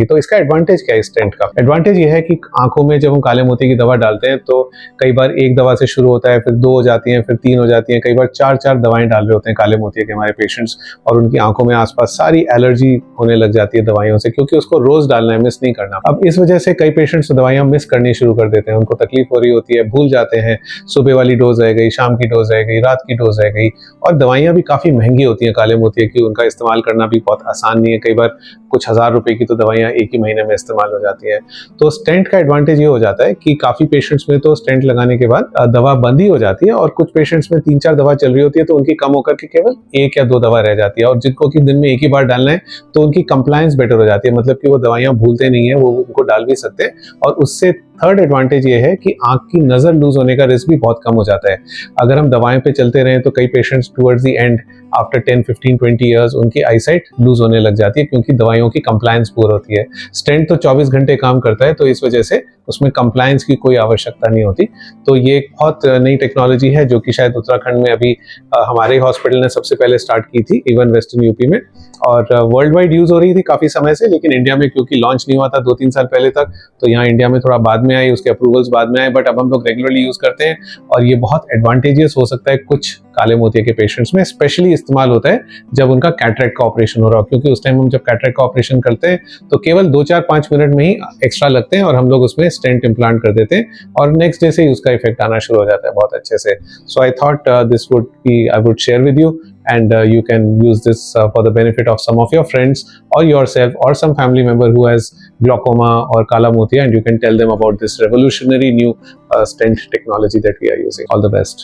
तो इसका एडवांटेज क्या है स्टेंट का? एडवांटेज ये है कि आंखों में जब हम काले मोती की दवा डालते हैं तो कई बार एक दवा से शुरू होता है, फिर 2 हो जाती हैं, फिर 3 हो जाती हैं, कई बार 4-4 दवाएं डाल रहे होते हैं काले मोतिये के हमारे पेशेंट्स, और उनकी आंखों में आसपास सारी एलर्जी होने लग जाती है दवाइयों से, क्योंकि उसको रोज डालना है, मिस नहीं करना। अब इस वजह से कई पेशेंट्स दवाइयां मिस करनी शुरू कर देते हैं, उनको तकलीफ हो रही होती है, भूल जाते हैं, सुबह वाली डोज रह गई, शाम की डोज रह गई, रात की डोज रह गई, और दवाइयां भी काफी महंगी होती हैं काले मोतिये की, उनका इस्तेमाल करना भी बहुत आसान नहीं है। कई बार कुछ हजार रुपए की तो दवाइयां एक ही महीने में इस्तेमाल हो जाती है। तो स्टेंट का एडवांटेज ये हो जाता है कि काफी पेशेंट्स में तो स्टेंट लगाने के बाद दवा बंद ही हो जाती है, और कुछ पेशेंट्स में 3-4 दवा चल रही होती है तो उनकी कम होकर के केवल 1 या 2 दवा रह जाती है, और जिनको कि दिन में एक ही बार डालना है तो उनकी कंप्लायंस बेटर हो जाती है, मतलब कि वो दवाइयां भूलते नहीं है, वो उनको डाल भी सकते हैं। और उससे थर्ड एडवांटेज ये है कि आंख की नजर लूज होने का रिस्क भी बहुत कम हो जाता है। अगर हम दवाएं पे चलते रहें तो कई patients towards the end after 10, 15, 20 years उनकी आईसाइट लूज होने लग जाती है, क्योंकि दवाइयों की कंप्लायंस पूरी होती है। स्टेंट तो 24 घंटे काम करता है, तो इस वजह से उसमें कंप्लायंस की कोई आवश्यकता नहीं होती। तो ये एक बहुत नई टेक्नोलॉजी है जो कि शायद उत्तराखंड में अभी हमारे हॉस्पिटल ने सबसे पहले स्टार्ट की थी, इवन वेस्टर्न यूपी में, और वर्ल्ड वाइड यूज हो रही थी काफी समय से, लेकिन इंडिया में क्योंकि लॉन्च नहीं हुआ था 2-3 साल पहले तक, तो यहाँ इंडिया में थोड़ा बाद में आई, उसके अप्रूवल्स बाद में आए, बट अब हम लोग रेगुलरली यूज करते हैं। और ये बहुत एडवांटेजियस हो सकता है कुछ काले मोतिये के पेशेंट्स में, स्पेशली इस्तेमाल होता है जब उनका कैटरेक्ट का ऑपरेशन हो रहा हो, क्योंकि उस टाइम हम जब कैटरेक्ट का ऑपरेशन करते हैं तो केवल 2-4-5 मिनट में ही एक्स्ट्रा लगते हैं, और हम लोग उसमें स्टेंट इम्प्लांट कर देते हैं, और नेक्स्ट डे से ही उसका इफेक्ट आना शुरू हो जाता है बहुत अच्छे से। So I thought this would be, I would share with you, and you can use this for the benefit of some of your friends or yourself or some family member who has glaucoma or kala motiya, and you can tell them about this revolutionary new stent technology that we are using. All the best.